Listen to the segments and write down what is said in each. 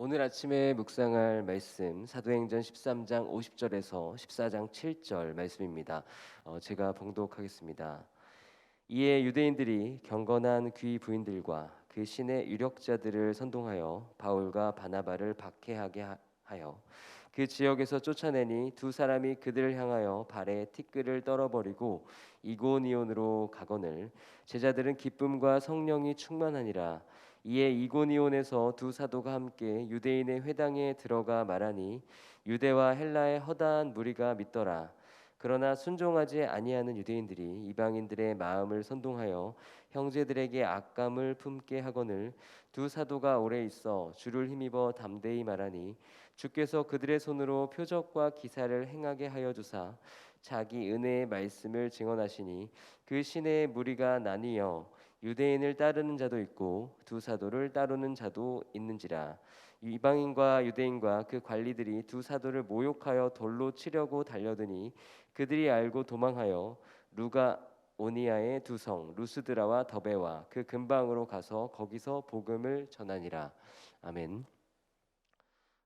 오늘 아침에 묵상할 말씀 사도행전 13장 50절에서 14장 7절 말씀입니다. 제가 봉독하겠습니다. 이에 유대인들이 경건한 귀 부인들과 그 신의 유력자들을 선동하여 바울과 바나바를 박해하게 하여 그 지역에서 쫓아내니 두 사람이 그들을 향하여 발에 티끌을 떨어버리고 이고니온으로 가거늘 제자들은 기쁨과 성령이 충만하니라. 이에 이고니온에서 두 사도가 함께 유대인의 회당에 들어가 말하니 유대와 헬라의 허다한 무리가 믿더라. 그러나 순종하지 아니하는 유대인들이 이방인들의 마음을 선동하여 형제들에게 악감을 품게 하거늘 두 사도가 오래 있어 주를 힘입어 담대히 말하니 주께서 그들의 손으로 표적과 기사를 행하게 하여 주사 자기 은혜의 말씀을 증언하시니 그 신의 무리가 나뉘어 유대인을 따르는 자도 있고 두 사도를 따르는 자도 있는지라. 이방인과 유대인과 그 관리들이 두 사도를 모욕하여 돌로 치려고 달려드니 그들이 알고 도망하여 루가 오니아의 두 성 루스드라와 더베와 그 근방으로 가서 거기서 복음을 전하니라. 아멘.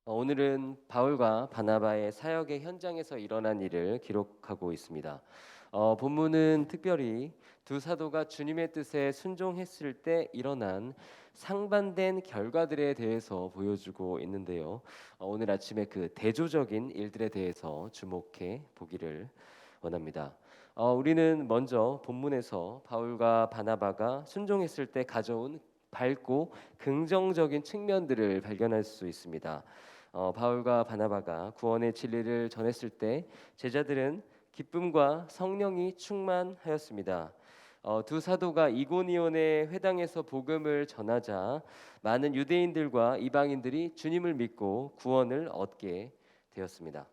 오늘은 바울과 바나바의 사역의 현장에서 일어난 일을 기록하고 있습니다. 본문은 특별히 두 사도가 주님의 뜻에 순종했을 때 일어난 상반된 결과들에 대해서 보여주고 있는데요. 오늘 아침에 그 대조적인 일들에 대해서 주목해 보기를 원합니다. 우리는 먼저 본문에서 바울과 바나바가 순종했을 때 가져온 밝고 긍정적인 측면들을 발견할 수 있습니다. 바울과 바나바가 구원의 진리를 전했을 때 제자들은 기쁨과 성령이 충만하였습니다. 두 사도가 이고니온의 회당에서 복음을 전하자 많은 유대인들과 이방인들이 주님을 믿고 구원을 얻게 되었습니다.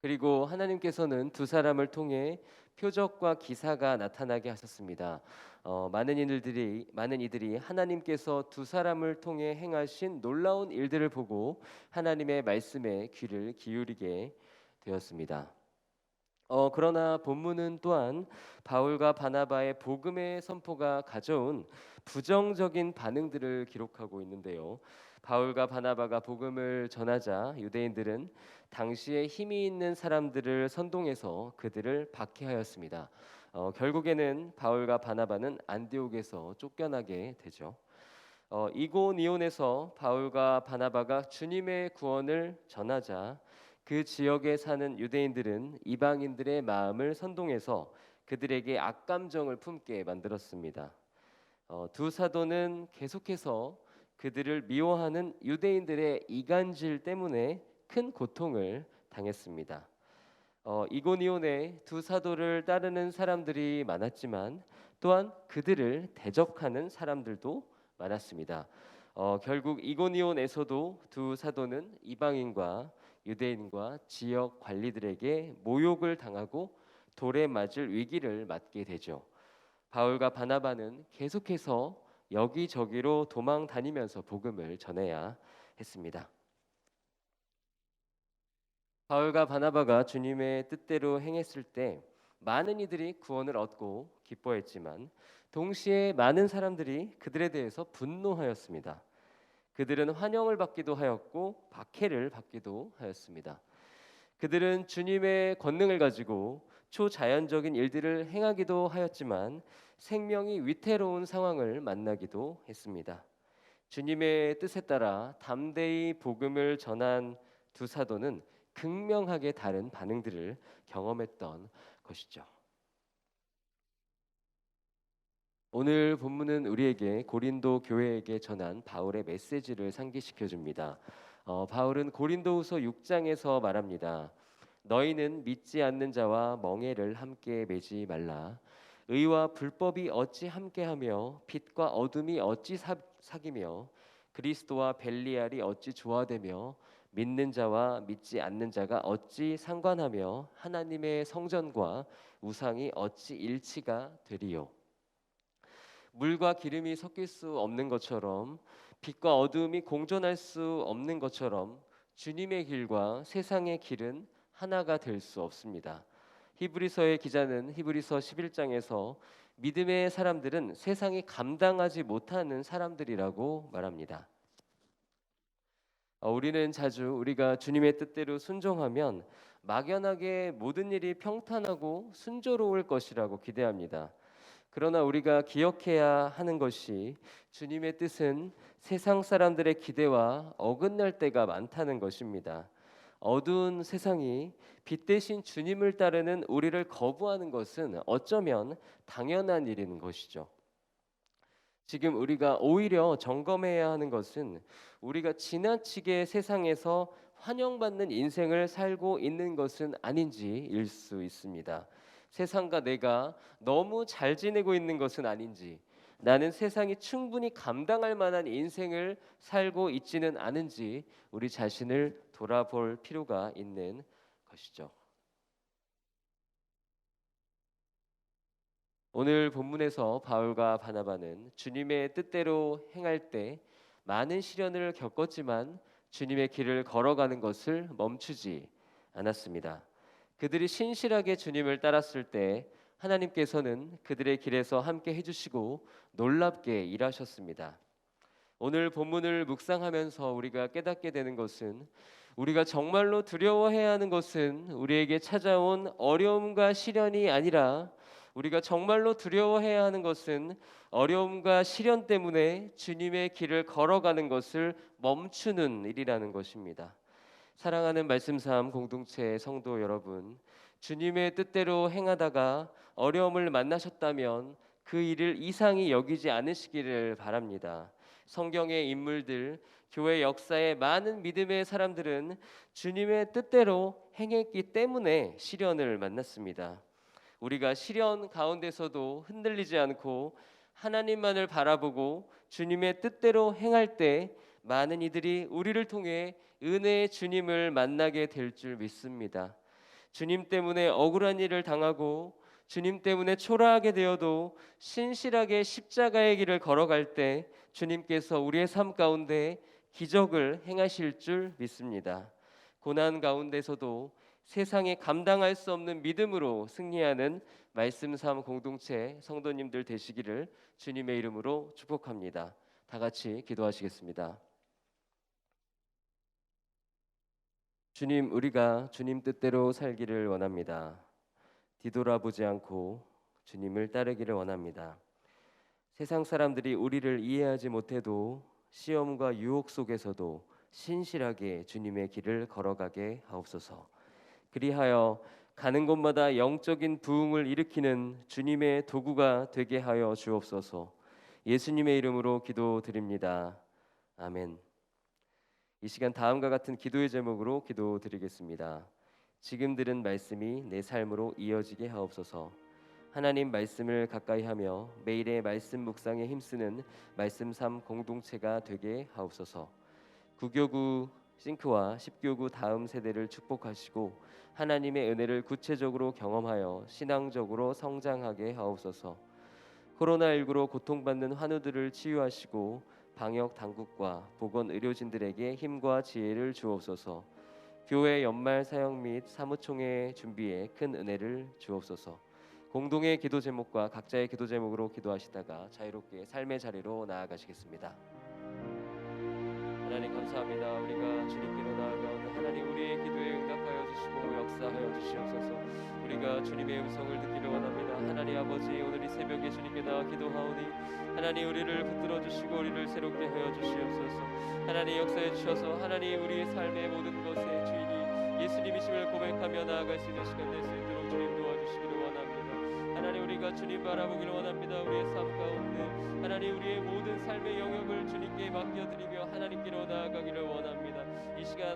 그리고 하나님께서는 두 사람을 통해 표적과 기사가 나타나게 하셨습니다. 많은 이들이 하나님께서 두 사람을 통해 행하신 놀라운 일들을 보고 하나님의 말씀에 귀를 기울이게 되었습니다. 그러나 본문은 또한 바울과 바나바의 복음의 선포가 가져온 부정적인 반응들을 기록하고 있는데요. 바울과 바나바가 복음을 전하자 유대인들은 당시에 힘이 있는 사람들을 선동해서 그들을 박해하였습니다. 결국에는 바울과 바나바는 안디옥에서 쫓겨나게 되죠. 이고니온에서 바울과 바나바가 주님의 구원을 전하자 그 지역에 사는 유대인들은 이방인들의 마음을 선동해서 그들에게 악감정을 품게 만들었습니다. 두 사도는 계속해서 그들을 미워하는 유대인들의 이간질 때문에 큰 고통을 당했습니다. 이고니온에 두 사도를 따르는 사람들이 많았지만 또한 그들을 대적하는 사람들도 많았습니다. 결국 이고니온에서도 두 사도는 이방인과 유대인과 지역 관리들에게 모욕을 당하고 돌에 맞을 위기를 맞게 되죠. 바울과 바나바는 계속해서 여기저기로 도망 다니면서 복음을 전해야 했습니다. 바울과 바나바가 주님의 뜻대로 행했을 때 많은 이들이 구원을 얻고 기뻐했지만 동시에 많은 사람들이 그들에 대해서 분노하였습니다. 그들은 환영을 받기도 하였고 박해를 받기도 하였습니다. 그들은 주님의 권능을 가지고 초자연적인 일들을 행하기도 하였지만 생명이 위태로운 상황을 만나기도 했습니다. 주님의 뜻에 따라 담대히 복음을 전한 두 사도는 극명하게 다른 반응들을 경험했던 것이죠. 오늘 본문은 우리에게 고린도 교회에게 전한 바울의 메시지를 상기시켜 줍니다. 바울은 고린도후서 6장에서 말합니다. 너희는 믿지 않는 자와 멍에를 함께 매지 말라. 의와 불법이 어찌 함께하며 빛과 어둠이 어찌 사귀며 그리스도와 벨리알이 어찌 조화되며 믿는 자와 믿지 않는 자가 어찌 상관하며 하나님의 성전과 우상이 어찌 일치가 되리요. 물과 기름이 섞일 수 없는 것처럼 빛과 어둠이 공존할 수 없는 것처럼 주님의 길과 세상의 길은 하나가 될 수 없습니다. 히브리서의 기자는 히브리서 11장에서 믿음의 사람들은 세상이 감당하지 못하는 사람들이라고 말합니다. 우리는 자주 우리가 주님의 뜻대로 순종하면 막연하게 모든 일이 평탄하고 순조로울 것이라고 기대합니다. 그러나 우리가 기억해야 하는 것이 주님의 뜻은 세상 사람들의 기대와 어긋날 때가 많다는 것입니다. 어두운 세상이 빛 대신 주님을 따르는 우리를 거부하는 것은 어쩌면 당연한 일인 것이죠. 지금 우리가 오히려 점검해야 하는 것은 우리가 지나치게 세상에서 환영받는 인생을 살고 있는 것은 아닌지일 수 있습니다. 세상과 내가 너무 잘 지내고 있는 것은 아닌지, 나는 세상이 충분히 감당할 만한 인생을 살고 있지는 않은지 우리 자신을 돌아볼 필요가 있는 것이죠. 오늘 본문에서 바울과 바나바는 주님의 뜻대로 행할 때 많은 시련을 겪었지만 주님의 길을 걸어가는 것을 멈추지 않았습니다. 그들이 신실하게 주님을 따랐을 때 하나님께서는 그들의 길에서 함께 해주시고 놀랍게 일하셨습니다. 오늘 본문을 묵상하면서 우리가 깨닫게 되는 것은 우리가 정말로 두려워해야 하는 것은 우리에게 찾아온 어려움과 시련이 아니라 우리가 정말로 두려워해야 하는 것은 어려움과 시련 때문에 주님의 길을 걸어가는 것을 멈추는 일이라는 것입니다. 사랑하는 말씀삼 공동체 성도 여러분, 주님의 뜻대로 행하다가 어려움을 만나셨다면 그 일을 이상히 여기지 않으시기를 바랍니다. 성경의 인물들, 교회 역사의 많은 믿음의 사람들은 주님의 뜻대로 행했기 때문에 시련을 만났습니다. 우리가 시련 가운데서도 흔들리지 않고 하나님만을 바라보고 주님의 뜻대로 행할 때 많은 이들이 우리를 통해 은혜의 주님을 만나게 될 줄 믿습니다. 주님 때문에 억울한 일을 당하고 주님 때문에 초라하게 되어도 신실하게 십자가의 길을 걸어갈 때 주님께서 우리의 삶 가운데 기적을 행하실 줄 믿습니다. 고난 가운데서도 세상에 감당할 수 없는 믿음으로 승리하는 말씀 삶 공동체 성도님들 되시기를 주님의 이름으로 축복합니다. 다 같이 기도하시겠습니다. 주님, 우리가 주님 뜻대로 살기를 원합니다. 뒤돌아보지 않고 주님을 따르기를 원합니다. 세상 사람들이 우리를 이해하지 못해도 시험과 유혹 속에서도 신실하게 주님의 길을 걸어가게 하옵소서. 그리하여 가는 곳마다 영적인 부흥을 일으키는 주님의 도구가 되게 하여 주옵소서. 예수님의 이름으로 기도드립니다. 아멘. 이 시간 다음과 같은 기도의 제목으로 기도드리겠습니다. 지금 들은 말씀이 내 삶으로 이어지게 하옵소서. 하나님 말씀을 가까이 하며 매일의 말씀 묵상에 힘쓰는 말씀 삶 공동체가 되게 하옵소서. 구교구 싱크와 십교구 다음 세대를 축복하시고 하나님의 은혜를 구체적으로 경험하여 신앙적으로 성장하게 하옵소서. 코로나19로 고통받는 환우들을 치유하시고 방역 당국과 보건 의료진들에게 힘과 지혜를 주옵소서. 교회 연말 사역 및 사무총회 준비에 큰 은혜를 주옵소서. 공동의 기도 제목과 각자의 기도 제목으로 기도하시다가 자유롭게 삶의 자리로 나아가시겠습니다. 하나님 감사합니다. 우리가 주님께로 나아가오니 하나님 우리의 기도에 응답하여 주시고 역사하여 주시옵소서. 우리가 주님의 음성을 듣기를 원합니다. 하나님 아버지, 오늘 이 새벽에 주님께 나와 기도하오니 하나님 우리를 붙들어 주시고 우리를 새롭게 하여 주시옵소서. 하나님 역사해 주셔서 하나님 우리의 삶의 모든 것의 주인이 예수님이심을 고백하며 나아갈 수 있는 시간 될 수 있도록 주님 도와주시기를 원합니다. 하나님 우리가 주님 바라보기를 원합니다. 우리의 삶 가운데 하나님 우리의 모든 삶의 영역을 주님께 맡겨드리며 하나님께로 나아가기를 원합니다. 이 시간